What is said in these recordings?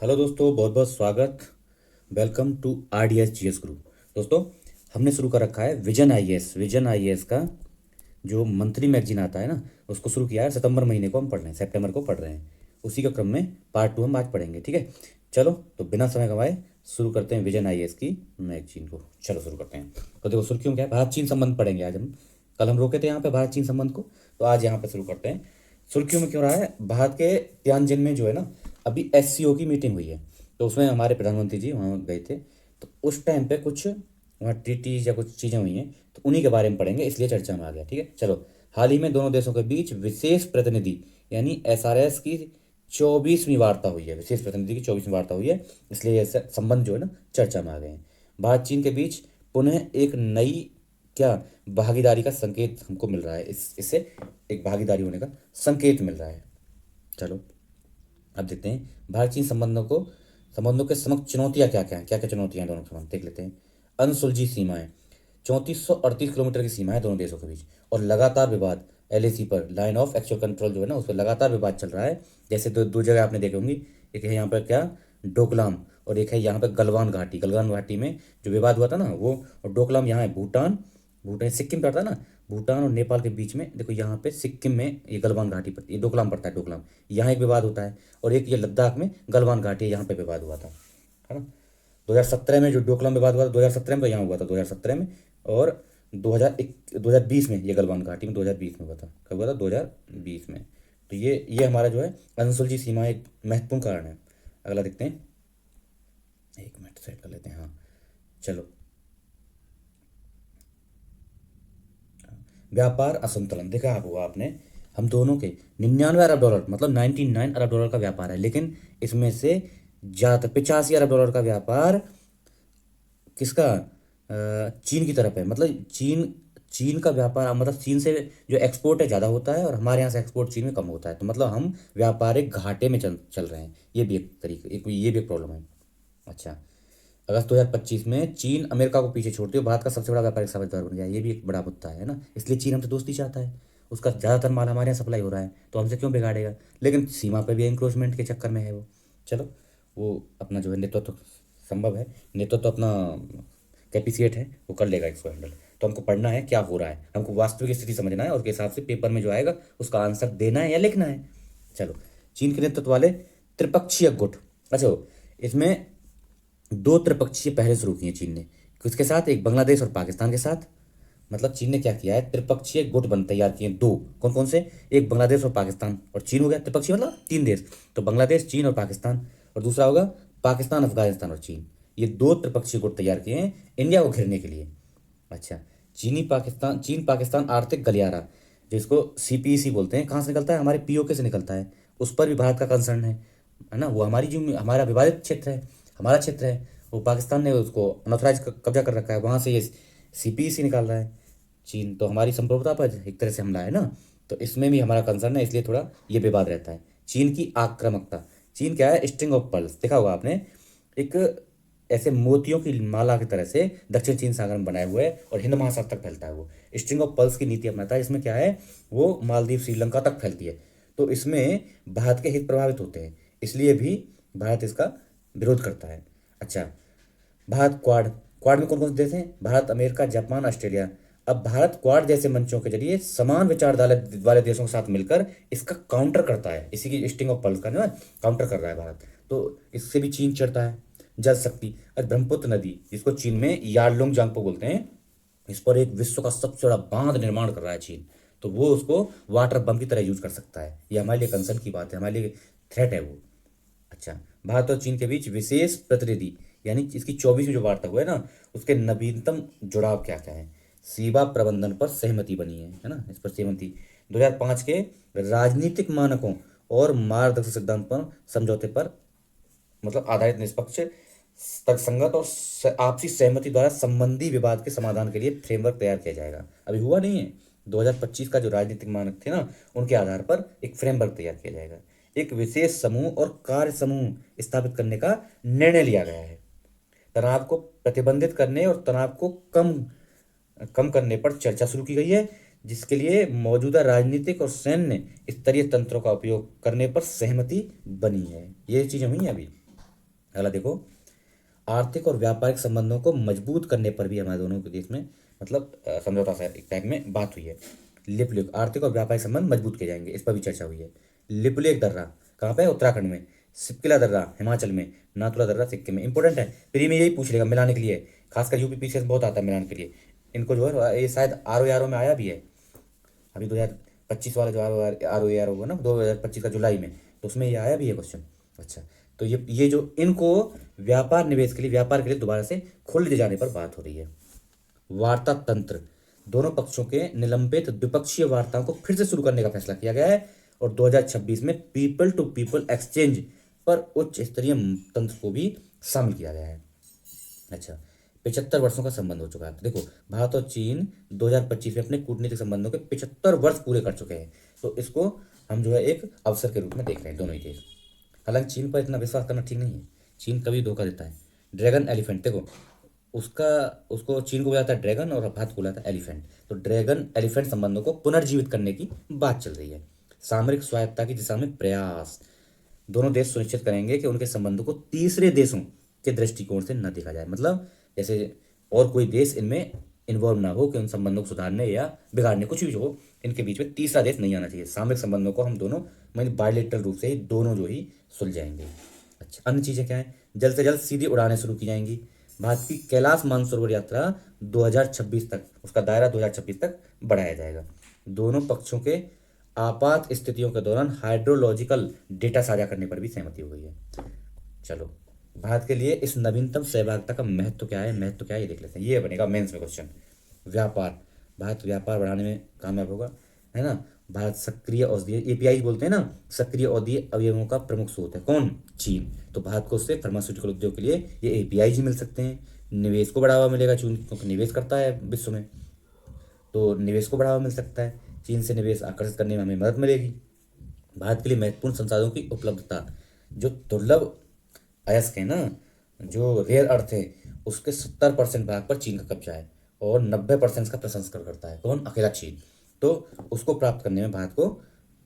Hello दोस्तों, बहुत बहुत स्वागत। Welcome to RDS GS group. दोस्तों, हमने शुरू कर रखा है विजन आईएएस का जो मंथली मैगजीन आता है ना, उसको शुरू किया है। सितंबर महीने को हम पढ़ रहे हैं, सितंबर को पढ़ रहे हैं। उसी के क्रम में पार्ट 2 हम आज पढ़ेंगे, ठीक है। चलो, तो बिना समय गंवाए शुरू करते हैं विजन आईएएस की मैगजीन को। चलो शुरू करते हैं। तो देखो, सुर्खियों क्या है, भारत चीन संबंध पढ़ेंगे आज हम। कल हम रोके थे यहाँ पे भारत चीन संबंध को, तो आज यहाँ पे शुरू करते हैं। सुर्खियों में क्यों रहा है, भारत के तियानजिन में जो है ना, अभी एससीओ की मीटिंग हुई है। तो उसमें हमारे प्रधानमंत्री जी वहाँ गए थे। तो उस टाइम पे कुछ वहाँ ट्रीटीज या कुछ चीज़ें हुई हैं, तो उन्हीं के बारे में पढ़ेंगे, इसलिए चर्चा में आ गया, ठीक है। चलो, हाल ही में दोनों देशों के बीच विशेष प्रतिनिधि यानी एसआरएस की 24वीं वार्ता हुई है। विशेष प्रतिनिधि की 24वीं वार्ता हुई है, इसलिए ये संबंध जो है ना चर्चा में आ गए हैं। भारत चीन के बीच पुनः एक नई क्या भागीदारी का संकेत हमको मिल रहा है। इससे एक भागीदारी होने का संकेत मिल रहा है। चलो, अब देखते हैं भारत चीन संबंधों के समक्ष चुनौतियां क्या क्या हैं। क्या क्या चुनौतियां हैं दोनों के संबंध, देख लेते हैं। अनसुलझी सीमाएं, 3438 किलोमीटर की सीमा है दोनों देशों के बीच। और लगातार विवाद, एलएसी पर, लाइन ऑफ एक्चुअल कंट्रोल जो है ना, उस पर लगातार विवाद चल रहा है। जैसे दो जगह आपने देखे होंगी, एक है यहाँ पर क्या डोकलाम, और एक है यहाँ पर गलवान घाटी में जो विवाद हुआ था ना वो। और डोकलाम यहाँ है भूटान, भूटान सिक्किम पड़ता है ना, भूटान और नेपाल के बीच में। देखो यहाँ पे सिक्किम में ये गलवान घाटी पर, ये डोकलाम पड़ता है, डोकलाम यहाँ एक विवाद होता है। और एक ये लद्दाख में गलवान घाटी, यहाँ पे विवाद हुआ था, है ना। 2017 में जो डोकलाम विवाद हुआ था 2017 में, तो यहाँ हुआ था 2017 में। और 2020 में ये गलवान घाटी में 2020 में हुआ था। कब हुआ था? 2020 में। तो ये हमारा जो है अनसुलझी सीमा एक महत्वपूर्ण कारण है। अगला देखते हैं, एक मिनट सेट कर लेते हैं। हाँ, चलो। व्यापार असंतुलन देखा हुआ आपने, हम दोनों के 99 अरब डॉलर, मतलब 99 अरब डॉलर का व्यापार है। लेकिन इसमें से ज़्यादातर 85 अरब डॉलर का व्यापार किसका, चीन की तरफ है। मतलब चीन चीन का व्यापार, मतलब चीन से जो एक्सपोर्ट है ज़्यादा होता है, और हमारे यहाँ से एक्सपोर्ट चीन में कम होता है। तो मतलब हम व्यापारिक घाटे में चल रहे हैं। ये भी एक तरीके, ये भी एक प्रॉब्लम है। अच्छा, अगस्त 2025 में चीन अमेरिका को पीछे छोड़ते हुए भारत का सबसे बड़ा व्यापारिक साझेदार बन गया। ये भी एक बड़ा मुद्दा है ना, इसलिए चीन हमसे दोस्ती चाहता है। उसका ज़्यादातर माल हमारे यहाँ सप्लाई हो रहा है, तो हमसे क्यों बिगाड़ेगा। लेकिन सीमा पर भी इंक्रोचमेंट के चक्कर में है वो। चलो, वो अपना जो है नेतृत्व तो संभव है, नेतृत्व तो अपना कैपेसिएट है, वो कर लेगा इसको हैंडल। तो हमको पढ़ना है क्या हो रहा है, हमको वास्तविक स्थिति समझना है, और उसके हिसाब से पेपर में जो आएगा उसका आंसर देना है या लिखना है। चलो, चीन के नेतृत्व वाले त्रिपक्षीय गुट। अच्छा, इसमें दो त्रिपक्षीय पहले शुरू किए चीन ने, किसके साथ? एक बांग्लादेश और पाकिस्तान के साथ। मतलब चीन ने क्या किया है, त्रिपक्षीय गुट बन तैयार किए दो। कौन कौन से? एक बांग्लादेश और पाकिस्तान और चीन हो गया त्रिपक्षीय, मतलब 3 देश। तो बांग्लादेश, चीन और पाकिस्तान, और दूसरा होगा पाकिस्तान, अफगानिस्तान और चीन। ये दो त्रिपक्षीय गुट तैयार किए हैं इंडिया को घेरने के लिए। अच्छा, चीन पाकिस्तान आर्थिक गलियारा, जिसको सीपीईसी बोलते हैं, कहाँ से निकलता है? हमारे पीओके से निकलता है। उस पर भी भारत का कंसर्न है ना। वो हमारी जो हमारा विवादित क्षेत्र है, हमारा क्षेत्र है। वो पाकिस्तान ने उसको अनऑथराइज कब्जा कर रखा है, वहाँ से ये सीपीईसी निकाल रहा है। चीन तो हमारी संप्रभुता पर एक तरह से हमला है ना, तो इसमें भी हमारा कंसर्न है, इसलिए थोड़ा ये विवाद रहता है। चीन की आक्रामकता, चीन क्या है? स्ट्रिंग ऑफ पर्ल्स, देखा होगा आपने, एक ऐसे मोतियों की माला की तरह से दक्षिण चीन सागर में बनाए हुए है, और हिंद महासागर तक फैलता है। वो स्ट्रिंग ऑफ पर्ल्स की नीति अपनाता है। इसमें क्या है, वो मालदीव श्रीलंका तक फैलती है। तो इसमें भारत के हित प्रभावित होते हैं, इसलिए भी भारत इसका विरोध करता है। अच्छा, भारत क्वाड, क्वाड में कौन कौन से देश हैं? Bharat, America, Japan, Australia. अब भारत क्वाड जैसे मंचों के जरिए समान विचारधारा वाले देशों के साथ मिलकर इसका काउंटर करता है। इसी की स्टिंग ऑफ पर्ल का ना काउंटर कर रहा है भारत। तो इससे भी चीन चिढ़ता है। जल शक्ति, अब ब्रह्मपुत्र नदी, जिसको चीन में यारलुंग जांगपो बोलते हैं, इस पर एक विश्व का सबसे बड़ा बांध निर्माण कर रहा है चीन। तो वो उसको वाटर बम की तरह यूज कर सकता है। ये हमारे लिए कंसर्न की बात है, हमारे लिए थ्रेट है वो। अच्छा, भारत और चीन के बीच विशेष प्रतिनिधि यानी इसकी 24वीं जो वार्ता हुआ है ना, उसके नवीनतम जुड़ाव क्या क्या है? सीमा प्रबंधन पर सहमति बनी है ना, इस पर सहमति। 2005 के राजनीतिक मानकों और मार्गदर्शक सिद्धांत पर समझौते पर, मतलब आधारित, निष्पक्ष, तर्कसंगत और आपसी सहमति द्वारा संबंधी विवाद के समाधान के लिए फ्रेमवर्क तैयार किया जाएगा। अभी हुआ नहीं है। 2025 का जो राजनीतिक मानक थे ना, उनके आधार पर एक फ्रेमवर्क तैयार किया जाएगा। एक विशेष समूह और कार्य समूह स्थापित करने का निर्णय लिया गया है। तनाव को प्रतिबंधित करने और तनाव को कम कम करने पर चर्चा शुरू की गई है, जिसके लिए मौजूदा राजनीतिक और सैन्य स्तरीय तंत्रों का उपयोग करने पर सहमति बनी है। ये चीजें हुई हैं अभी। अगला देखो, आर्थिक और व्यापारिक संबंधों को मजबूत करने पर भी हमारे दोनों के देश में मतलब समझौता सा एक टाइप में बात हुई है। लिपुलेख, आर्थिक और व्यापारिक संबंध मजबूत किए जाएंगे, इस पर भी चर्चा हुई है। लिपुलेख दर्रा कहाँ पे? उत्तराखंड में। सिपकिला दर्रा हिमाचल में। नाथुला दर्रा सिक्किम में। इंपॉर्टेंट है, प्री में यही पूछ लेगा मिलाने के लिए, खासकर यूपी पीछे से बहुत आता है मिलाने के लिए। इनको जो है ये शायद आर में आया भी है अभी 2025 वाला जो आर होगा ना 2025 का जुलाई में, तो उसमें ये आया भी है क्वेश्चन। अच्छा, तो ये जो इनको व्यापार निवेश के लिए, व्यापार के लिए दोबारा से खोल दिए जाने पर बात हो रही है। वार्ता तंत्र, दोनों पक्षों के निलंबित द्विपक्षीय वार्ताओं को फिर से शुरू करने का फैसला किया गया है और 2026 में पीपल टू पीपल एक्सचेंज पर उच्च स्तरीय तंत्र को भी शामिल किया गया है। अच्छा, 75 वर्षों का संबंध हो चुका है। देखो, भारत और चीन 2025 में अपने कूटनीतिक संबंधों के 75 वर्ष पूरे कर चुके हैं, तो इसको हम जो है एक अवसर के रूप में देख रहे हैं दोनों ही देश। हालांकि चीन पर इतना विश्वास करना ठीक नहीं है, चीन कभी धोखा देता है। ड्रैगन एलिफेंट, देखो उसका उसको चीन को बोला जाता है ड्रैगन और भारत को बोला जाता है एलिफेंट, तो ड्रैगन एलिफेंट संबंधों को पुनर्जीवित करने की बात चल रही है। सामरिक स्वायत्तता की दिशा में प्रयास, दोनों देश सुनिश्चित करेंगे कि उनके संबंधों को तीसरे देशों के दृष्टिकोण से न देखा जाए, मतलब जैसे और कोई देश इनमें इन्वॉल्व ना हो कि उन संबंधों को सुधारने या बिगाड़ने, कुछ भी जो हो, इनके बीच में तीसरा देश नहीं आना चाहिए। सामरिक संबंधों को हम दोनों मतलब बायलेटरल रूप से ही दोनों जो ही सुलझाएंगे। अच्छा, अन्य चीज़ें क्या है? जल्द से जल्द सीधी उड़ानें शुरू की जाएंगी। भारत की कैलाश मानसरोवर यात्रा 2026 तक, उसका दायरा 2026 तक बढ़ाया जाएगा। दोनों पक्षों के आपात स्थितियों के दौरान हाइड्रोलॉजिकल डेटा साझा करने पर भी सहमति हो गई है। चलो, भारत के लिए इस नवीनतम सहभागिता का महत्व क्या है? महत्व क्या है ये देख लेते हैं, ये बनेगा मेंस में क्वेश्चन। व्यापार, भारत व्यापार बढ़ाने में कामयाब होगा, है ना। भारत सक्रिय औषधीय एपीआई बोलते हैं ना, सक्रिय औषधीय अवयवों का प्रमुख स्रोत है कौन? चीन। तो भारत को उससे फार्मास्यूटिकल उद्योग के लिए ये एपीआई जी मिल सकते हैं। निवेश को बढ़ावा मिलेगा चीन, क्योंकि निवेश करता है विश्व में, तो निवेश को बढ़ावा मिल सकता है। चीन से निवेश आकर्षित करने में हमें मदद मिलेगी। भारत के लिए महत्वपूर्ण संसाधनों की उपलब्धता, जो दुर्लभ अयस्क है ना, जो रेयर अर्थ है, उसके 70% भाग पर चीन का कब्जा है और 90% का प्रसंस्करण करता है कौन? अकेला चीन। तो उसको प्राप्त करने में भारत को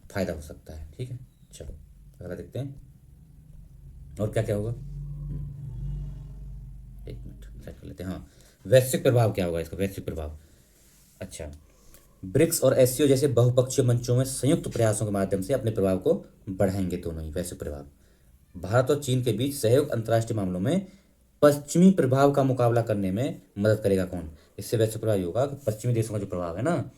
फायदा हो सकता है। ठीक है, चलो अगला देखते हैं और क्या क्या होगा। एक मिनट सेट कर लेते हैं। हाँ, वैश्विक प्रभाव क्या होगा इसका? वैश्विक प्रभाव, अच्छा, ब्रिक्स और एससीओ जैसे बहुपक्षीय मंचों में संयुक्त प्रयासों के माध्यम से अपने प्रभाव को बढ़ाएंगे दोनों ही। वैश्विक प्रभाव, भारत और चीन के बीच सहयोग अंतर्राष्ट्रीय मामलों में पश्चिमी प्रभाव का मुकाबला करने में मदद करेगा कौन? इससे वैश्विक प्रभाव होगा कि पश्चिमी देशों का जो प्रभाव है ना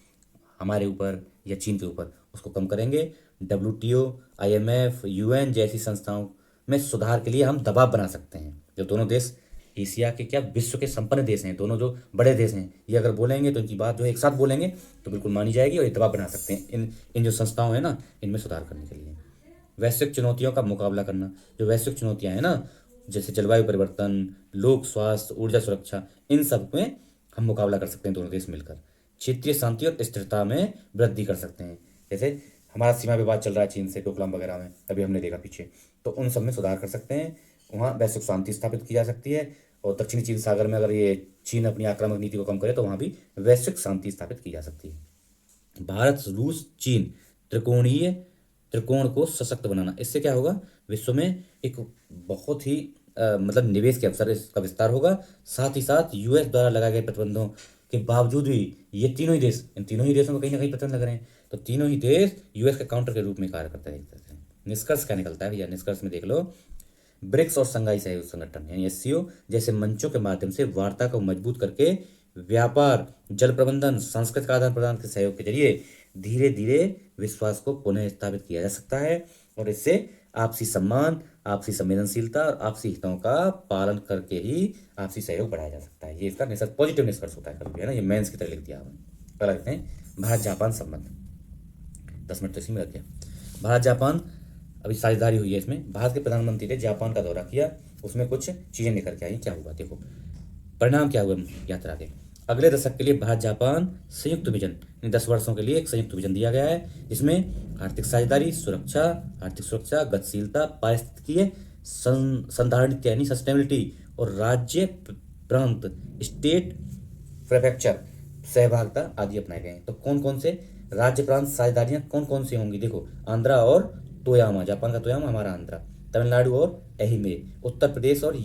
हमारे ऊपर या चीन के ऊपर, उसको कम करेंगे। डब्ल्यूटीओ, आईएमएफ, यूएन जैसी संस्थाओं में सुधार के लिए हम दबाव बना सकते हैं। जो दोनों देश एशिया के क्या विश्व के संपन्न देश हैं, दोनों जो बड़े देश हैं, ये अगर बोलेंगे तो इनकी बात जो है एक साथ बोलेंगे तो बिल्कुल मानी जाएगी और ये दबाव बना सकते हैं इन इन जो संस्थाओं हैं ना इनमें सुधार करने के लिए। वैश्विक चुनौतियों का मुकाबला करना, जो वैश्विक चुनौतियां हैं ना, जैसे जलवायु परिवर्तन, लोक स्वास्थ्य, ऊर्जा सुरक्षा, इन सब में हम मुकाबला कर सकते हैं दोनों देश मिलकर। क्षेत्रीय शांति और स्थिरता में वृद्धि कर सकते हैं, जैसे हमारा सीमा विवाद चल रहा है चीन से, डोकलाम वगैरह में अभी हमने देखा पीछे, तो उन सब में सुधार कर सकते हैं। वहाँ वैश्विक शांति स्थापित की जा सकती है और दक्षिणी चीन सागर में अगर ये चीन अपनी आक्रामक नीति को कम करे तो वहाँ भी वैश्विक शांति स्थापित की जा सकती है। भारत, रूस, चीन त्रिकोणीय त्रिकोण को सशक्त बनाना, इससे क्या होगा? विश्व में एक बहुत ही मतलब निवेश के अवसर इसका विस्तार होगा। साथ ही साथ यूएस द्वारा लगाए गए प्रतिबंधों के बावजूद भी ये तीनों ही देश, इन तीनों ही देशों में कहीं ना कहीं प्रतिबंध लग रहे हैं, तो तीनों ही देश यूएस के काउंटर के रूप में कार्य करते हैं। निष्कर्ष क्या निकलता है भैया? निष्कर्ष में देख लो, ब्रिक्स और शंघाई सहयोग संगठन यानी एससीओ जैसे मंचों के माध्यम से वार्ता को मजबूत करके व्यापार, जल प्रबंधन, सांस्कृतिक आदान प्रदान के सहयोग के जरिए धीरे धीरे विश्वास को पुनः स्थापित किया जा सकता है और इससे आपसी सम्मान, आपसी संवेदनशीलता और आपसी हितों का पालन करके ही आपसी सहयोग बढ़ाया जा सकता है। ये इसका निष्कर्ष, पॉजिटिव निष्कर्ष होता है कभी, है ना। ये मेंस की तरह लिख दिया आपने। अगला देखते हैं, भारत जापान संबंध। 10 मिनट तो इसी में रख दिया। भारत जापान अभी साझेदारी हुई है इसमें। भारत के प्रधानमंत्री ने जापान का दौरा किया, उसमें कुछ चीज़ें निकल के आई। क्या हुआ देखो, परिणाम क्या हुआ यात्रा के? अगले दशक के लिए भारत जापान संयुक्त विजन, 10 वर्षों के लिए एक संयुक्त विजन दिया गया है, जिसमें आर्थिक साझेदारी, सुरक्षा, आर्थिक सुरक्षा, गतिशीलता, पारिस्थितिकीय संधारणीय यानी सस्टेनेबिलिटी और राज्य प्रांत स्टेट प्रेफेक्चर सहभागिता आदि अपनाए गए हैं। तो कौन कौन से राज्य प्रांत साझेदारियां कौन कौन सी होंगी? देखो, आंध्रा और तोयामा, जापान का तोयामा, हमारा आंध्रा, तमिलनाडु और एहिमे, उत्तर प्रदेश और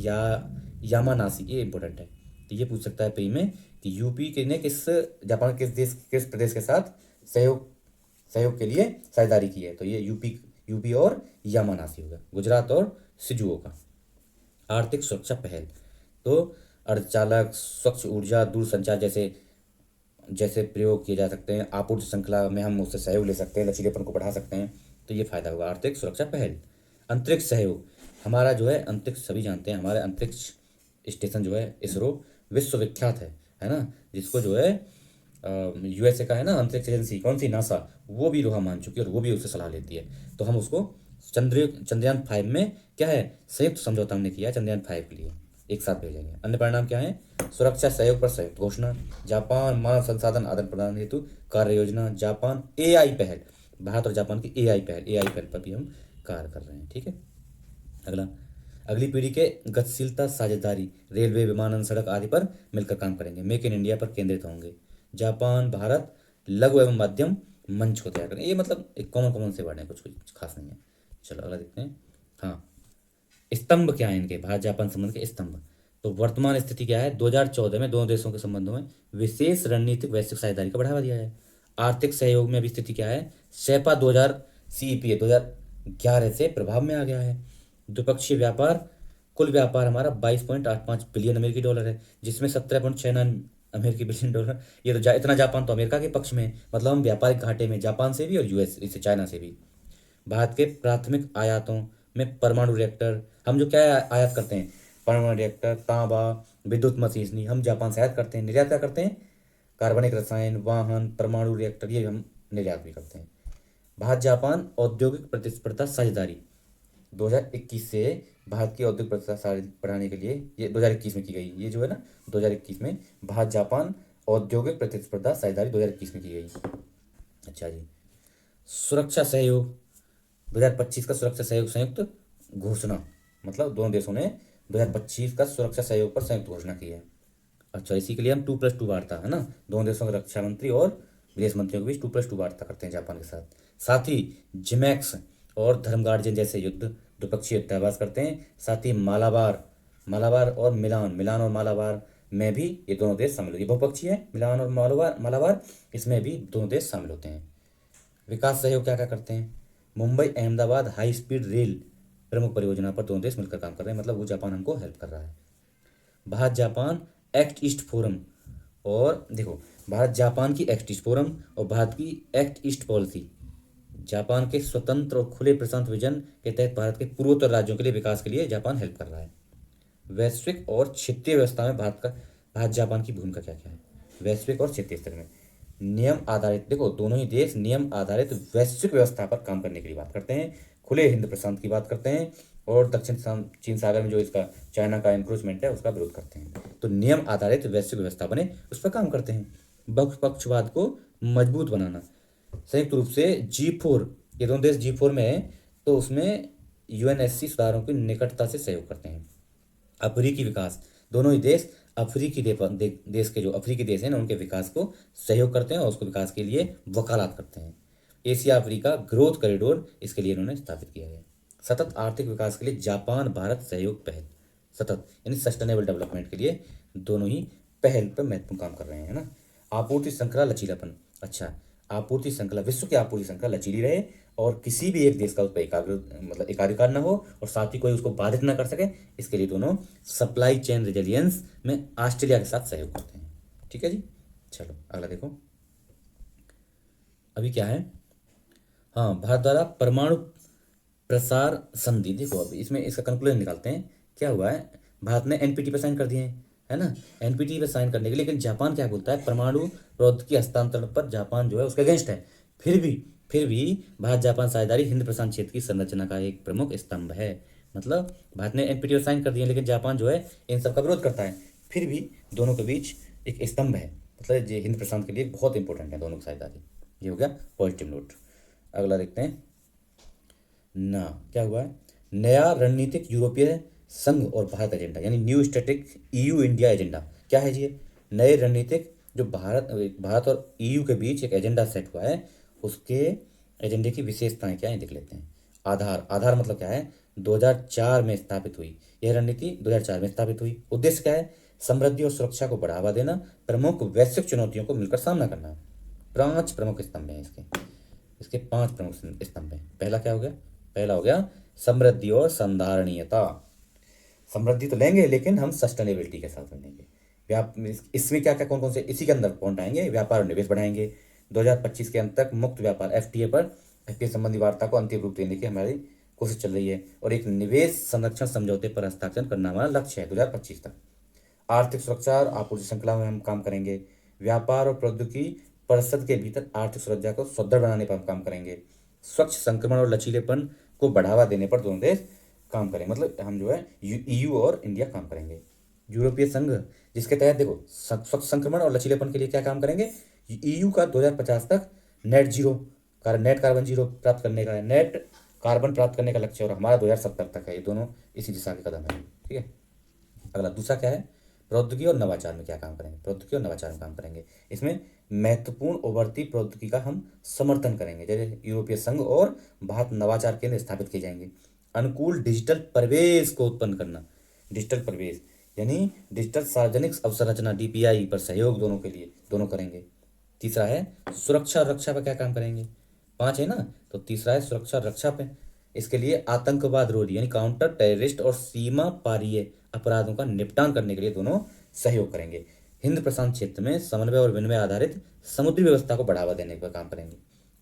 यामानासी, ये इंपॉर्टेंट है। तो ये पूछ सकता है पी में कि यूपी के ने किस जापान किस प्रदेश के साथ सहयोग सहयोग के लिए साझेदारी की है। तो ये यूपी और यामानासी होगा। गुजरात और शिजुओका। आर्थिक सुरक्षा पहल, तो अर्धचालक, स्वच्छ ऊर्जा, दूरसंचार जैसे जैसे प्रयोग किए जा सकते हैं। आपूर्ति श्रृंखला में हम उससे सहयोग ले सकते हैं, लचीलेपन को बढ़ा सकते हैं। तो ये फायदा होगा आर्थिक सुरक्षा पहल। अंतरिक्ष सहयोग, हमारा जो है अंतरिक्ष, सभी जानते हैं हमारे अंतरिक्ष स्टेशन जो है इसरो विश्व विख्यात है ना, जिसको जो है यूएसए का है ना अंतरिक्ष एजेंसी, कौन सी, नासा, वो भी लोहा मान चुकी है और वो भी उससे सलाह लेती है। तो हम उसको चंद्रयान 5 में क्या है, संयुक्त समझौता हमने किया है चंद्रयान 5 के लिए, एक साथ भेजेंगे। अन्य परिणाम क्या है, सुरक्षा सहयोग पर संयुक्त घोषणा, जापान मानव संसाधन आदान प्रदान हेतु कार्य योजना, जापान एआई पहल, भारत और जापान की एआई पहल पर भी हम कार्य कर रहे हैं। ठीक है। अगला, अगली पीढ़ी के गतिशीलता साझेदारी, रेलवे, विमानन, सड़क आदि पर मिलकर काम करेंगे। मेक इन इंडिया पर केंद्रित होंगे। जापान भारत लघु एवं मध्यम मंच को तैयार करें। ये मतलब एक कॉमन से वर्ड है, कुछ खास नहीं है। चलो अगला देखते हैं। हाँ, स्तंभ क्या है इनके, भारत जापान संबंध के स्तंभ। तो वर्तमान स्थिति क्या है, 2014 में दोनों देशों के संबंधों में विशेष रणनीतिक वैश्विक साझेदारी का बढ़ावा दिया है। आर्थिक सहयोग में अभी स्थिति क्या है, शेपा 2000 सीईपीए 2011 से प्रभाव में आ गया है। द्विपक्षीय व्यापार, कुल व्यापार हमारा 22.85 बिलियन अमेरिकी डॉलर है, जिसमें 17.69 अमेरिकी बिलियन डॉलर। ये तो इतना जापान तो अमेरिका के पक्ष में है। मतलब हम व्यापारिक घाटे में जापान से भी और यूएस इससे चाइना से भी। भारत के प्राथमिक आयातों में परमाणु रिएक्टर, हम जो क्या आयात करते हैं, परमाणु रिएक्टर, तांबा, विद्युत मशीनरी हम जापान से आयात करते हैं। निर्यात क्या करते हैं, कार्बनिक रसायन, वाहन, परमाणु रिएक्टर, ये हम निर्यात भी करते हैं। भारत जापान औद्योगिक प्रतिस्पर्धा साझेदारी 2021 से भारत की औद्योगिक प्रतिस्पर्धा बढ़ाने के लिए, ये 2021 में की गई, ये जो है ना 2021 में भारत जापान औद्योगिक प्रतिस्पर्धा साझेदारी 2021 में की गई। अच्छा जी, सुरक्षा सहयोग 2025 का सुरक्षा सहयोग संयुक्त घोषणा, मतलब दोनों देशों ने 2025 का सुरक्षा सहयोग पर संयुक्त घोषणा की है। अच्छा, इसी के लिए हम 2+2 वार्ता, है ना, दोनों देशों के रक्षा मंत्री और विदेश मंत्रियों के बीच 2+2 वार्ता करते हैं जापान के साथ। साथ ही जिमैक्स और धर्मगार्जन जैसे युद्ध द्विपक्षीय युद्धाभ्यास करते हैं। साथ ही मालाबार और मिलान और मालाबार में भी ये दोनों देश शामिल होते हैं। बहुपक्षीय है मिलान और मालाबार, इसमें भी दोनों देश शामिल होते हैं। विकास सहयोग क्या क्या करते हैं, Mumbai Ahmedabad high speed rail प्रमुख परियोजना पर दोनों देश मिलकर काम कर रहे हैं, मतलब वो जापान हमको हेल्प कर रहा है। Bharat Japan act east forum, और देखो भारत जापान की एक्ट ईस्ट फोरम और भारत की एक्ट ईस्ट पॉलिसी, जापान के स्वतंत्र और खुले प्रशांत विजन के तहत भारत के पूर्वोत्तर राज्यों के लिए विकास के लिए जापान हेल्प कर रहा है। वैश्विक और क्षेत्रीय व्यवस्था में भारत जापान की भूमिका क्या क्या है, वैश्विक और क्षेत्रीय स्तर में नियम आधारित, देखो दोनों ही देश नियम आधारित वैश्विक व्यवस्था पर काम करने के लिए बात करते हैं, खुले हिंद प्रशांत की बात करते हैं, और दक्षिण चीन सागर में जो इसका चाइना का इंक्रोचमेंट है उसका विरोध करते हैं। तो नियम आधारित वैश्विक व्यवस्था बने उस पर काम करते हैं। बहुपक्षवाद को मजबूत बनाना, संयुक्त रूप से G4, ये दोनों देश G4 में है, तो उसमें यूएनएससी सुधारों की निकटता से सहयोग करते हैं। अफ्रीकी विकास, दोनों ही देश अफ्रीकी देश के जो अफ्रीकी देश हैं ना उनके विकास को सहयोग करते हैं और उसको विकास के लिए वकालत करते हैं। एशिया अफ्रीका ग्रोथ कॉरिडोर, इसके लिए इन्होंने स्थापित किया है। सतत आर्थिक विकास के लिए जापान भारत सहयोग पहल, सतत यानी सस्टेनेबल डेवलपमेंट के लिए दोनों ही पहल पर महत्वपूर्ण काम कर रहे हैं, है ना। आपूर्ति श्रृंखला लचीलापन, अच्छा आपूर्ति श्रृंखला, विश्व की आपूर्ति श्रृंखला लचीली रहे और किसी भी एक देश का उस पर एकाधिकार न हो और साथ ही कोई उसको बाधित न कर सके, इसके लिए दोनों सप्लाई चेन रेजिलियंस में ऑस्ट्रेलिया के साथ सहयोग करते हैं। ठीक है जी। चलो अगला देखो, अभी क्या है, हाँ भारत द्वारा परमाणु प्रसार संधि, देखो अभी इसमें इसका कंक्लूजन निकालते हैं। क्या हुआ है, भारत ने एनपीटी पर साइन कर दिए हैं, है ना, एनपीटी पर साइन करने के लिए, लेकिन जापान क्या बोलता है, परमाणु प्रौद्योगिकी हस्तांतरण पर जापान जो है उसके अगेंस्ट है। फिर भी भारत जापान साझेदारी हिंद प्रशांत क्षेत्र की संरचना का एक प्रमुख स्तंभ है। मतलब भारत ने एनपीटी पर साइन कर दिए लेकिन जापान जो है इन सब का विरोध करता है, फिर भी दोनों के बीच एक स्तंभ है, मतलब ये हिंद प्रशांत के लिए बहुत इंपॉर्टेंट है दोनों की साझेदारी। ये हो गया पॉजिटिव नोट। अगला देखते हैं ना, क्या हुआ है, नया रणनीतिक यूरोपीय संघ और भारत एजेंडा, यानी new static EU India agenda. क्या है जी, नए रणनीतिक जो भारत और ईयू के बीच एक एजेंडा सेट हुआ है, उसके एजेंडे की विशेषताएं क्या है देख लेते हैं। आधार मतलब क्या है, 2004 में स्थापित हुई। यह रणनीति 2004 में स्थापित हुई। उद्देश्य क्या है? समृद्धि और सुरक्षा को बढ़ावा देना, प्रमुख वैश्विक चुनौतियों को मिलकर सामना करना। 5 प्रमुख स्तंभ हैं इसके, इसके 5 प्रमुख स्तंभ हैं। पहला क्या हो गया? पहला हो गया समृद्धि और संधारणीयता। समृद्धि तो लेंगे लेकिन हम सस्टेनेबिलिटी के साथ लेंगे। इसमें क्या क्या कौन कौन से इसी के अंदर पॉइंट आएंगे? व्यापार और निवेश बढ़ाएंगे। 2025 के अंत तक मुक्त व्यापार एफटीए पर एफटीए संबंधी वार्ता को अंतिम रूप देने की हमारी कोशिश चल रही है, और एक निवेश संरक्षण समझौते पर हस्ताक्षर करना हमारा लक्ष्य है 2025 तक। आर्थिक सुरक्षा और आपूर्ति श्रृंखला में हम काम करेंगे। व्यापार और प्रौद्योगिकी परिषद के भीतर आर्थिक सुरक्षा को सुदृढ़ बनाने पर हम काम करेंगे। स्वच्छ संक्रमण और लचीलेपन को बढ़ावा देने पर दोनों देश काम करें, मतलब हम जो है ईयू और इंडिया काम करेंगे। यूरोपीय संघ, जिसके तहत देखो स्वच्छ संक्रमण और लचीलेपन के लिए क्या काम करेंगे? ईयू का 2050 तक नेट कार्बन जीरो प्राप्त करने का है, नेट कार्बन प्राप्त करने का लक्ष्य, और हमारा 2070 तक है। ये दोनों इसी दिशा के कदम है। ठीक है। अगला दूसरा क्या है? प्रौद्योगिकी और नवाचार में क्या काम करेंगे? प्रौद्योगिकी और नवाचार में काम करेंगे। इसमें महत्वपूर्ण उभरती प्रौद्योगिकी का हम समर्थन करेंगे, जैसे यूरोपीय संघ और भारत नवाचार केंद्र स्थापित किए जाएंगे। अनुकूल डिजिटल परिवेश को उत्पन्न करना, डिजिटल परिवेश यानी डिजिटल सार्वजनिक अवसंरचना डीपीआई पर सहयोग दोनों के लिए दोनों करेंगे। तीसरा है सुरक्षा और रक्षा पर क्या काम करेंगे? 5 है ना, तो तीसरा है सुरक्षा और रक्षा पे। इसके लिए आतंकवाद रोधी यानी काउंटर टेररिस्ट और सीमा पारीय अपराधों का निपटान करने के लिए दोनों सहयोग करेंगे। हिंद प्रशांत क्षेत्र में समन्वय और विनिमय आधारित समुद्री व्यवस्था को बढ़ावा देने पर काम करेंगे।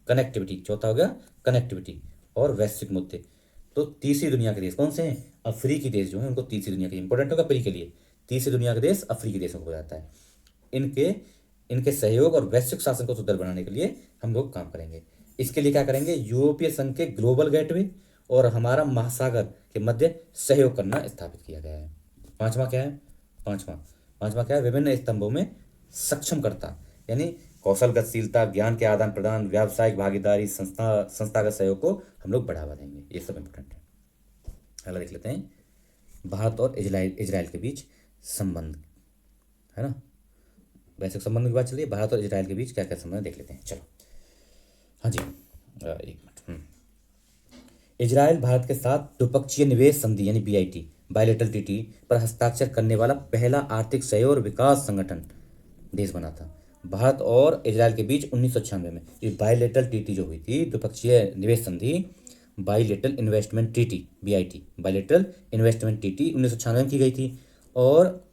कनेक्टिविटी, चौथा हो गया कनेक्टिविटी और वैश्विक मुद्दे। तो तीसरी दुनिया के देश कौन से हैं? अफ्रीकी देश जो हैं उनको तीसरी दुनिया के इंपॉर्टेंट होगा प्री के लिए। तीसरी दुनिया के देश अफ्रीकी देशों को हो जाता है। इनके इनके सहयोग और वैश्विक शासन को सुदृढ़ बनाने के लिए हम लोग काम करेंगे। इसके लिए क्या करेंगे? यूरोपीय संघ के ग्लोबल गेटवे और हमारा महासागर के मध्य सहयोग करना स्थापित किया गया है। पांचवा क्या है? पांचवा क्या है? विभिन्न स्तंभों में सक्षमकर्ता यानी कौशल गतिशीलता, ज्ञान के आदान प्रदान, व्यावसायिक भागीदारी, संस्थागत सहयोग को हम लोग बढ़ावा देंगे। ये सब इंपॉर्टेंट है। अगला देख लेते हैं भारत और इजराइल के बीच संबंध, है ना। वैश्विक संबंध की बात चलिए, भारत और इजराइल के बीच क्या क्या संबंध देख लेते हैं। चलो, हाँ जी, एक मिनट। इजराइल भारत के साथ द्विपक्षीय निवेश संधि यानी बीआईटी बायलेटरल टीटी पर हस्ताक्षर करने वाला पहला आर्थिक सहयोग और विकास संगठन देश बना था। भारत और इजराइल के बीच 1996 में ये बायलेटरल टीटी जो हुई थी, द्विपक्षीय निवेश संधि, bilateral investment treaty BIT, bilateral investment treaty 1996 में की गई थी और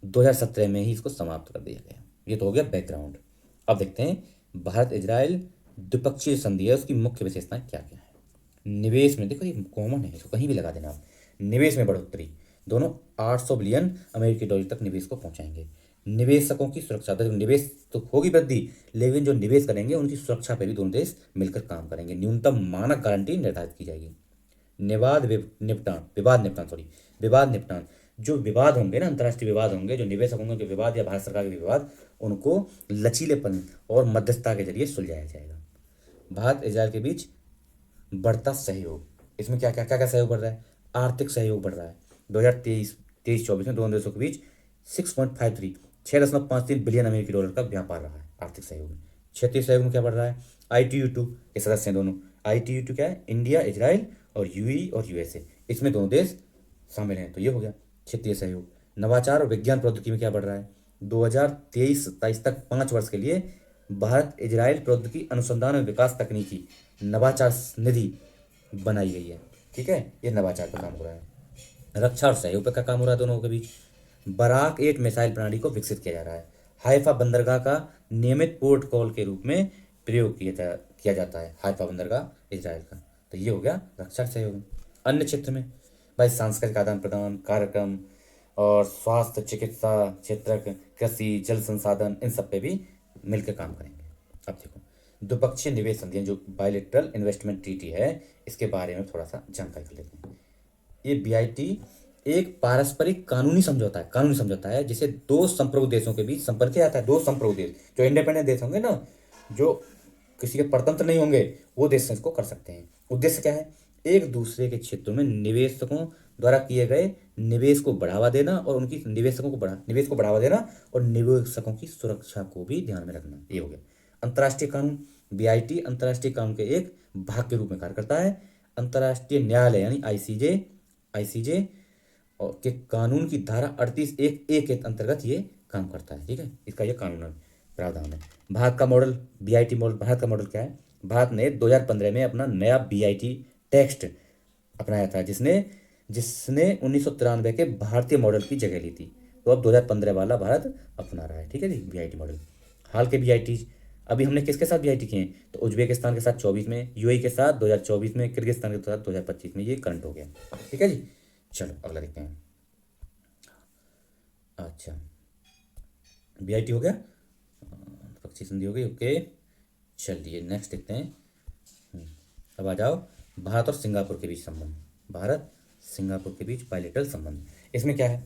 2017 में ही इसको समाप्त कर दिया गया। ये तो हो गया बैकग्राउंड। अब देखते हैं भारत इजराइल द्विपक्षीय संधि है, उसकी मुख्य विशेषताएं क्या क्या है। निवेश में देखो, ये कॉमन है, इसको कहीं भी लगा देना आप। निवेश में बढ़ोतरी, दोनों 800 बिलियन अमेरिकी डॉलर तक निवेश को पहुंचाएंगे। निवेशकों की सुरक्षा, तो निवेश तो होगी वृद्धि, लेकिन जो निवेश करेंगे उनकी सुरक्षा पर भी दोनों देश मिलकर काम करेंगे। न्यूनतम मानक गारंटी निर्धारित की जाएगी। विवाद निपटान, जो विवाद होंगे ना, अंतर्राष्ट्रीय विवाद होंगे, जो निवेशक होंगे, जो विवाद या भारत सरकार के विवाद, उनको लचीलेपन और मध्यस्थता के जरिए सुलझाया जाएगा। भारत इजराइल के बीच बढ़ता सहयोग, इसमें क्या क्या क्या क्या सहयोग बढ़ रहा है? आर्थिक सहयोग बढ़ रहा है। 2023-24 में दोनों देशों के बीच 6.53 बिलियन अमेरिकी डॉलर का व्यापार रहा है आर्थिक सहयोग में। क्षेत्रीय सहयोग में क्या बढ़ रहा है? ITU2 के सदस्य हैं दोनों। ITU2 क्या है? इंडिया, इजराइल और यूएई और यूएसए, इसमें दोनों देश शामिल हैं। तो ये हो गया क्षेत्रीय सहयोग। नवाचार और विज्ञान प्रौद्योगिकी में क्या बढ़ रहा है? 2023-27 तक 5 वर्ष के लिए भारत इजराइल प्रौद्योगिकी अनुसंधान और विकास तकनीकी नवाचार निधि बनाई गई है। ठीक है, ये नवाचार पर काम हो रहा है। रक्षा और सहयोग पर क्या काम हो रहा है दोनों के बीच? बराक 8 मिसाइल प्रणाली को विकसित किया जा रहा है। हाइफा बंदरगाह का नियमित पोर्ट कॉल के रूप में प्रयोग किया जाता है, हाइफा बंदरगाह इजराइल का। तो ये हो गया रक्षा सहयोग। अन्य क्षेत्र में भाई सांस्कृतिक आदान प्रदान, कार्यक्रम और स्वास्थ्य, चिकित्सा क्षेत्र, कृषि, जल संसाधन, इन सब पे भी मिलकर काम करेंगे। अब देखो द्विपक्षीय निवेश संधि जो बायलेटरल इन्वेस्टमेंट ट्रीटी है, इसके बारे में थोड़ा सा जानकारी कर लेते हैं। ये बीआईटी एक पारस्परिक कानूनी समझौता है जिसे दो संप्रभु देशों के बीच संपर्क किया जाता है। दो संप्रभु देश, जो इंडिपेंडेंट देश होंगे ना, जो किसी के परतंत्र नहीं होंगे, वो देश इसको कर सकते हैं। उद्देश्य क्या है? एक दूसरे के क्षेत्रों में निवेशकों द्वारा किए गए निवेश को बढ़ावा देना और उनकी निवेश को बढ़ावा देना और निवेशकों की सुरक्षा को भी ध्यान में रखना। ये हो गया अंतर्राष्ट्रीय कानून। बीआईटी अंतर्राष्ट्रीय कानून के एक भाग के रूप में कार्य करता है। अंतर्राष्ट्रीय न्यायालय यानी आईसीजे और के कानून की धारा 38(1)(a) के अंतर्गत ये काम करता है। ठीक है, इसका ये कानून प्रावधान है। भारत का मॉडल बीआईटी मॉडल, भारत का मॉडल क्या है? भारत ने 2015 में अपना नया बीआईटी टेक्स्ट अपनाया था, जिसने जिसने 1993 के भारतीय मॉडल की जगह ली थी। तो अब 2015 वाला भारत अपना रहा है। ठीक है जी, बीआईटी मॉडल। हाल के बीआईटी अभी हमने किसके साथ बीआईटी किए हैं? तो उज्बेकिस्तान के साथ 24 में, यूएई के साथ 2024 में, किर्गिस्तान के साथ 2025 में। ये करंट हो गया। ठीक है जी, चलो अगला देखते हैं। अच्छा, बीआईटी हो गया, पक्षी संधि हो गई। ओके, चलिए नेक्स्ट देखते हैं। अब आ जाओ भारत और सिंगापुर के बीच संबंध। भारत सिंगापुर के बीच बायलैटरल संबंध। इसमें क्या है?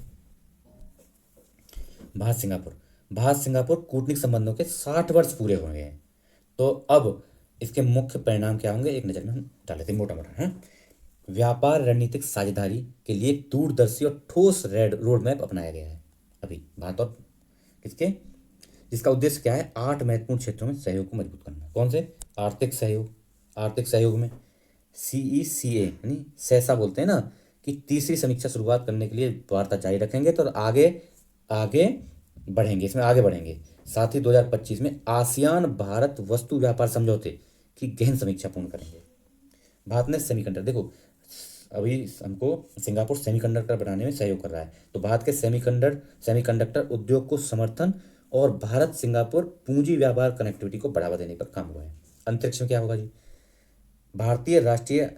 भारत सिंगापुर कूटनीतिक संबंधों के 60 वर्ष पूरे हो गए हैं। तो अब इसके मुख्य परिणाम क्या होंगे, एक नज़र में हम डाल लेते हैं मोटा मोटा है। व्यापार रणनीतिक साझेदारी के लिए दूरदर्शी और ठोस रोड मैप अपनाया गया है अभी भारत और किसके, जिसका उद्देश्य क्या है? 8 महत्वपूर्ण क्षेत्रों में सहयोग को मजबूत करना। कौन से? आर्थिक सहयोग में CECA यानी सैसा बोलते हैं ना, कि तीसरी समीक्षा शुरुआत करने के लिए वार्ता जारी रखेंगे तो आगे आगे बढ़ेंगे, इसमें आगे बढ़ेंगे। साथ ही 2025 में आसियान भारत वस्तु व्यापार समझौते की गहन समीक्षा पूर्ण करेंगे। भारत ने सेमीकंडक्टर, देखो अभी हमको सिंगापुर सेमीकंडक्टर बनाने में सहयोग कर रहा है, तो भारत के सेमीकंडक्टर उद्योग को समर्थन और भारत सिंगापुर पूंजी व्यापार कनेक्टिविटी को बढ़ावा देने पर काम हुआ है। अंतरिक्ष में क्या होगा जी? भारतीय राष्ट्रीय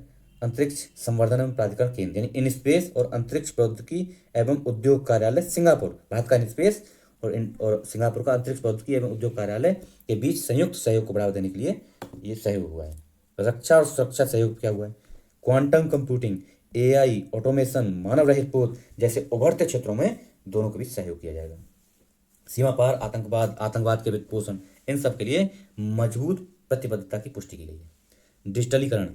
अंतरिक्ष संवर्धन एवं प्राधिकरण केंद्र यानी इनस्पेस और अंतरिक्ष प्रौद्योगिकी एवं उद्योग कार्यालय सिंगापुर, भारत का इनस्पेस और सिंगापुर का अंतरिक्ष प्रौद्योगिकी एवं उद्योग कार्यालय के बीच संयुक्त सहयोग को बढ़ावा देने के लिए ये सहयोग हुआ है। रक्षा और सुरक्षा सहयोग क्या हुआ है? क्वांटम कंप्यूटिंग, AI, ऑटोमेशन, मानव रहित पोत जैसे उभरते क्षेत्रों में दोनों के बीच सहयोग किया जाएगा। सीमा पार आतंकवाद के वित्त पोषण, इन सब के लिए मजबूत प्रतिबद्धता की पुष्टि की गई है। डिजिटलीकरण,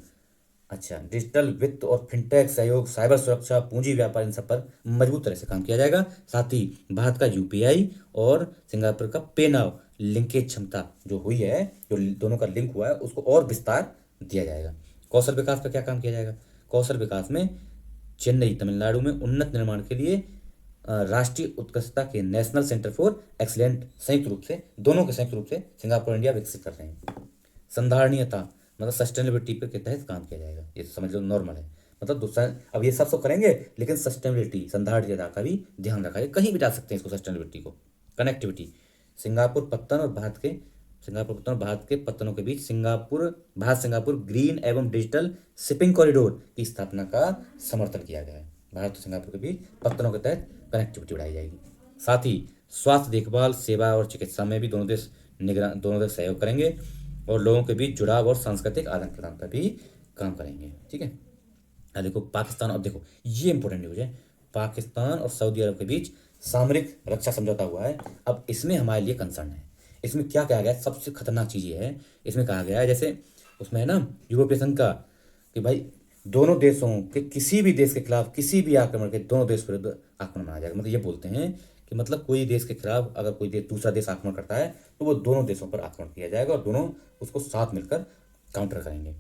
अच्छा, डिजिटल वित्त और फिनटेक सहयोग, साइबर सुरक्षा, पूंजी व्यापार, इन सब पर मजबूत तरह से काम किया जाएगा। साथ ही भारत का UPI और सिंगापुर का पे नाउ लिंकेज क्षमता जो हुई है, जो दोनों का लिंक हुआ है, उसको और विस्तार दिया जाएगा। कौशल विकास का क्या काम किया जाएगा? कौशल विकास में चेन्नई तमिलनाडु में उन्नत निर्माण के लिए राष्ट्रीय उत्कृष्टता के नेशनल सेंटर फॉर एक्सीलेंट संयुक्त रूप से सिंगापुर इंडिया विकसित कर रहे हैं। संधारणीयता मतलब सस्टेनेबिलिटी के तहत काम किया जाएगा। ये समझ लो नॉर्मल है, मतलब दूसरा अब ये सब करेंगे, लेकिन सस्टेनेबिलिटी संधारणीयता का भी ध्यान रखा है। कहीं भी डाल सकते हैं इसको, सस्टेनेबिलिटी को। कनेक्टिविटी, सिंगापुर पत्तन और भारत के पत्तनों के बीच भारत सिंगापुर ग्रीन एवं डिजिटल शिपिंग कॉरिडोर की स्थापना का समर्थन किया गया है। भारत और सिंगापुर के बीच पत्तनों के तहत कनेक्टिविटी बढ़ाई जाएगी। साथ ही स्वास्थ्य देखभाल, सेवा और चिकित्सा में भी दोनों देश सहयोग करेंगे और लोगों के बीच जुड़ाव और सांस्कृतिक आदान प्रदान पर भी काम करेंगे। ठीक है, अब देखो पाकिस्तान, अब देखो ये इंपॉर्टेंट न्यूज है। पाकिस्तान और सऊदी अरब के बीच सामरिक रक्षा समझौता हुआ है। अब इसमें हमारे लिए कंसर्न है। इसमें क्या कहा गया है? सबसे खतरनाक चीज़ ये है, इसमें कहा गया है जैसे उसमें है ना यूरोपीय संघ का, कि भाई दोनों देशों के किसी भी देश के खिलाफ किसी भी आक्रमण के दोनों देश विरुद्ध आक्रमण आ जाएगा। मतलब ये बोलते हैं कि मतलब कोई देश के खिलाफ अगर कोई दूसरा देश आक्रमण करता है तो वो दोनों देशों पर आक्रमण किया जाएगा और दोनों उसको साथ मिलकर काउंटर करेंगे।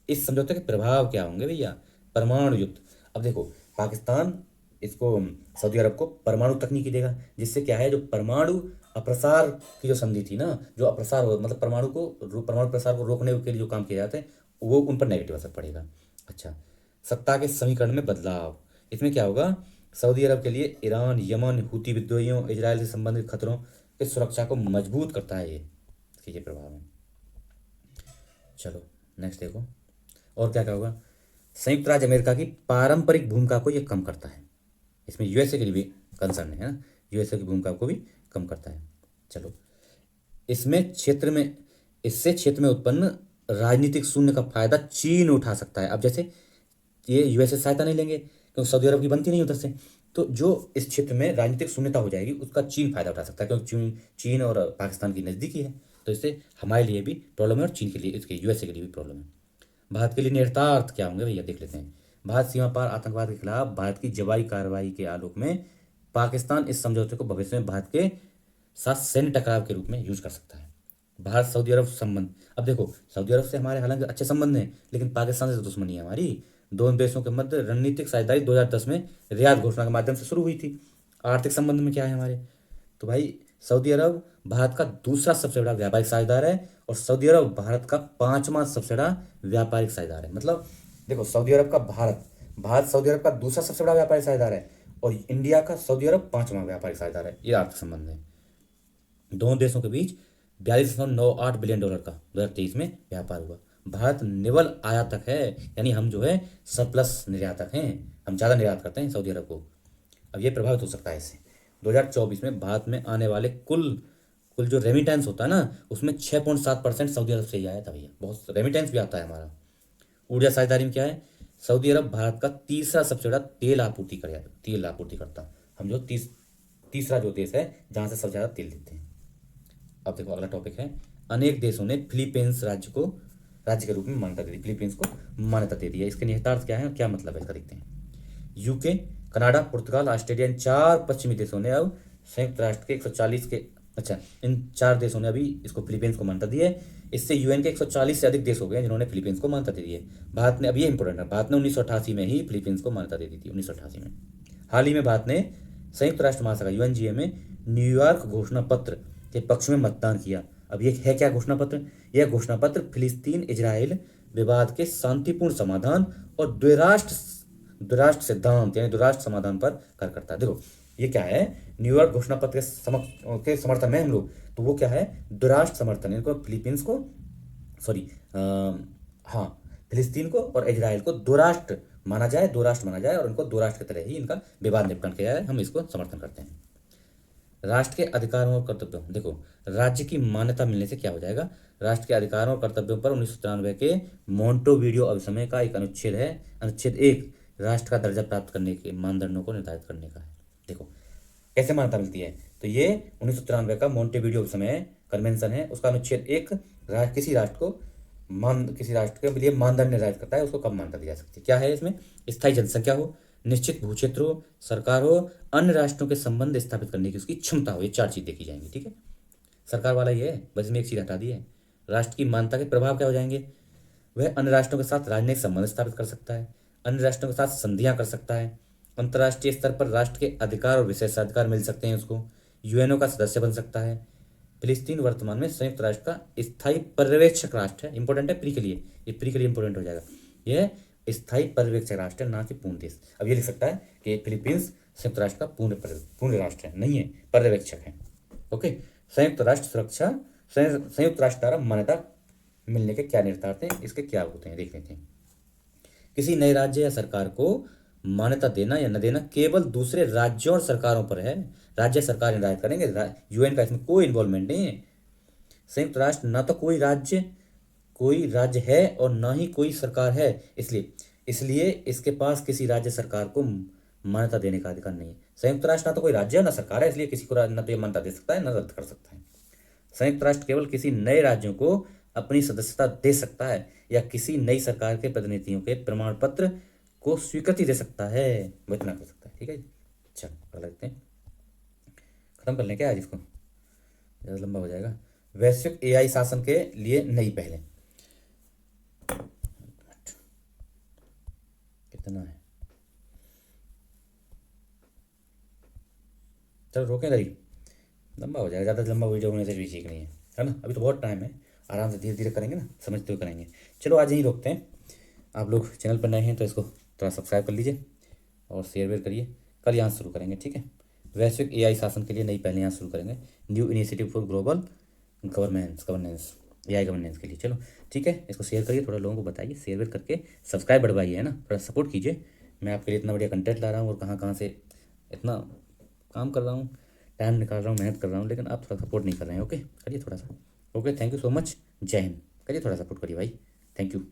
इस समझौते के प्रभाव क्या होंगे भैया? परमाणु युद्ध। अब देखो पाकिस्तान इसको सऊदी अरब को परमाणु तकनीकी देगा, जिससे क्या है, जो परमाणु अप्रसार की जो संधि थी ना, जो अप्रसार मतलब परमाणु प्रसार को रोकने के लिए जो काम किए जाते हैं, वो उन पर नेगेटिव असर पड़ेगा। अच्छा, सत्ता के समीकरण में बदलाव। इसमें क्या होगा? सऊदी अरब के लिए ईरान, यमन, हूती विद्रोहियों, इजराइल से संबंधित खतरों की सुरक्षा को मजबूत करता है ये प्रभाव है। चलो नेक्स्ट देखो और क्या होगा। संयुक्त राज्य अमेरिका की पारंपरिक भूमिका को ये कम करता है। इसमें यूएसए के लिए भी कंसर्न है ना, यूएसए की भूमिका को भी कम करता है। चलो, इससे क्षेत्र में उत्पन्न राजनीतिक शून्य का फायदा चीन उठा सकता है। अब जैसे ये यूएसए सहायता नहीं लेंगे क्योंकि सऊदी अरब की बनती नहीं उधर से, तो जो इस क्षेत्र में राजनीतिक शून्यता हो जाएगी उसका चीन फायदा उठा सकता है, क्योंकि चीन और पाकिस्तान की नज़दीकी है। तो इससे हमारे लिए भी प्रॉब्लम है और चीन के लिए, इसके यूएसए के लिए भी प्रॉब्लम है। भारत के लिए निहितार्थ क्या होंगे भैया, देख लेते हैं। भारत सीमा पार आतंकवाद के खिलाफ भारत की जवाबी कार्रवाई के आलोक में पाकिस्तान इस समझौते को भविष्य में भारत के साथ सैन्य टकराव के रूप में यूज कर सकता है। भारत सऊदी अरब संबंध। अब देखो, सऊदी अरब से हमारे हालांकि अच्छे संबंध हैं, लेकिन पाकिस्तान से तो दुश्मनी है हमारी। दोनों देशों के मध्य रणनीतिक साझेदारी 2010 में रियाद घोषणा के माध्यम से शुरू हुई थी। आर्थिक संबंध में क्या है हमारे, तो भाई सऊदी अरब भारत का दूसरा सबसे बड़ा व्यापारिक साझेदार है, और सऊदी अरब भारत का पांचवा सबसे बड़ा व्यापारिक साझेदार है। मतलब देखो, सऊदी अरब का भारत भारत सऊदी अरब का दूसरा सबसे बड़ा व्यापारिक साझेदार है, और इंडिया का सऊदी अरब पांचवा व्यापारिक साझेदार है। ये आर्थिक संबंध है। दोनों देशों के बीच 42.98 बिलियन डॉलर का 2023 में व्यापार हुआ। भारत निवल आयातक है, यानी हम जो है सरप्लस निर्यातक हैं, हम ज़्यादा निर्यात करते हैं सऊदी अरब को। अब ये प्रभावित हो सकता है इससे। 2024 में भारत में आने वाले कुल कुल जो रेमिटेंस होता है ना, उसमें 6.7% सऊदी अरब से ही आया था भैया। बहुत रेमिटेंस भी आता है हमारा। ऊर्जा साझेदारी में क्या है, सऊदी अरब भारत का तीसरा सबसे बड़ा तेल आपूर्ति करता। हम जो तीसरा जो देश है जहाँ से सबसे ज़्यादा तेल लेते हैं। अब देखो अगला टॉपिक है, अनेक देशों ने फिलीपींस राज्य के रूप में मान्यता दे दी। फिलीपींस को मान्यता दे दी है। इसके निहितार्थ क्या है, क्या मतलब है, इसका देखते हैं। यूके, कनाडा, पुर्तगाल, ऑस्ट्रेलिया, इन 4 पश्चिमी देशों ने अब संयुक्त राष्ट्र के 140 के इन 4 देशों ने अभी इसको फिलीपींस को मान्यता दी है। इससे यूएन के 140 से अधिक देश हो गए जिन्होंने फिलीपींस को मान्यता दे दी है। भारत ने, अब ये इंपॉर्टेंट है, भारत ने 1988 में ही फिलीपींस को मान्यता दे दी थी, 1988 में। हाल ही में भारत ने संयुक्त राष्ट्र महासभा यूएनजीए में न्यूयॉर्क घोषणा पत्र के पक्ष में मतदान किया। अब ये है क्या घोषणा पत्र, यह घोषणा पत्र फिलिस्तीन इजराइल विवाद के शांतिपूर्ण समाधान और द्विराष्ट्र सिद्धांत यानी द्विराष्ट्र समाधान पर कार्य करता है। देखो ये क्या है, न्यूयॉर्क घोषणा पत्र के समर्थन में हम लोग, तो वो क्या है, द्विराष्ट्र समर्थन, इनको फिलीपींस को सॉरी हाँ, फिलिस्तीन को और इजराइल को दो राष्ट्र माना जाए और इनको दो राष्ट्र की तरह ही इनका विवाद निपटान किया जाए, हम इसको समर्थन करते हैं। राष्ट्र के अधिकारों और कर्तव्यों, देखो राज्य की मान्यता मिलने से क्या हो जाएगा, राष्ट्र के अधिकारों और कर्तव्यों पर 1993 के मोंटेविडियो अभिसमय का एक अनुच्छेद है, अनुच्छेद 1 राष्ट्र का दर्जा प्राप्त करने के मानदंडों को निर्धारित करने का है। देखो कैसे मान्यता मिलती है, तो ये 1993 का मोंटेविडियो अभिसमय कन्वेंशन है, उसका अनुच्छेद 1 किसी राष्ट्र के लिए मानदंड निर्धारित करता है, उसको कब मान्यता दी जा सकती है। क्या है इसमें, स्थायी जनसंख्या हो, निश्चित भूक्षेत्र हो, सरकार हो, अन्य राष्ट्रों के संबंध स्थापित करने की उसकी क्षमता हो, ये 4 चीज देखी जाएंगी। ठीक है, सरकार वाला ये है, बस इसमें एक चीज हटा दी है। राष्ट्र की मान्यता के प्रभाव क्या हो जाएंगे, वह अन्य राष्ट्रों के साथ राजनयिक संबंध स्थापित कर सकता है, अन्य राष्ट्रों के साथ संधियां कर सकता है, अंतर्राष्ट्रीय स्तर पर राष्ट्र के अधिकार और विशेषाधिकार मिल सकते हैं उसको, यूएनओ का सदस्य बन सकता है। फिलिस्तीन वर्तमान में संयुक्त राष्ट्र का स्थायी पर्यवेक्षक राष्ट्र है। इंपॉर्टेंट है प्री के लिए, ये प्री के लिए इंपॉर्टेंट हो जाएगा। यह स्थायी पर्यवेक्षक राष्ट्र है, ना कि पूर्ण देश। अब ये लिख सकता है कि फिलीपींस संयुक्त राष्ट्र का पूर्ण राष्ट्र है, नहीं है, पर्यवेक्षक है। ओके, संयुक्त राष्ट्र द्वारा मान्यता मिलने के क्या निर्धारित हैं, इसके क्या होते हैं देख लेते हैं। किसी नए राज्य या सरकार को मान्यता देना या न देना केवल दूसरे राज्यों और सरकारों पर है। राज्य सरकार निर्धारित करेंगे, यूएन का इसमें कोई इन्वॉल्वमेंट नहीं है। संयुक्त राष्ट्र ना तो कोई राज्य है और ना ही कोई सरकार है, इसलिए इसके पास किसी राज्य सरकार को मान्यता देने का अधिकार नहीं है। संयुक्त राष्ट्र ना तो कोई राज्य है ना सरकार है, इसलिए किसी को ना तो ये मान्यता दे सकता है ना रद्द कर सकता है। संयुक्त राष्ट्र केवल किसी नए राज्यों को अपनी सदस्यता दे सकता है या किसी नई सरकार के प्रतिनिधियों के प्रमाण पत्र को स्वीकृति दे सकता है, वो इतना कर सकता है। ठीक है, अच्छा अगला देखते हैं, खत्म कर लें क्या आज इसको, ज़्यादा लंबा हो जाएगा। वैश्विक एआई शासन के लिए नई पहलें, कितना है, चलो रोकें गरीब, लंबा हो जाएगा, ज़्यादा लंबा वीडियो होने से भी ठीक नहीं है ना। अभी तो बहुत टाइम है, आराम से धीरे धीरे करेंगे ना, समझते हुए करेंगे। चलो आज यहीं रोकते हैं। आप लोग चैनल पर नए हैं तो इसको थोड़ा सब्सक्राइब कर लीजिए और शेयर वेयर करिए। कल यहाँ शुरू करेंगे, ठीक है। वैश्विक एआई शासन के लिए नई पहलें यहाँ शुरू करेंगे, new initiative for global governance AI governance के लिए। चलो ठीक है, इसको शेयर करिए, थोड़ा लोगों को बताइए, शेयर वेयर करके सब्सक्राइब बढ़वाइए, है ना, थोड़ा सपोर्ट कीजिए। मैं आपके लिए इतना बढ़िया कंटेंट ला रहा हूँ और कहाँ से इतना काम कर रहा हूँ, टाइम निकाल रहा हूँ, मेहनत कर रहा हूँ, लेकिन आप थोड़ा सपोर्ट नहीं कर रहे हैं। ओके करिए थोड़ा सा। Okay, thank you so much, जय हिंद। करिए थोड़ा सपोर्ट करिए भाई, थैंक यू।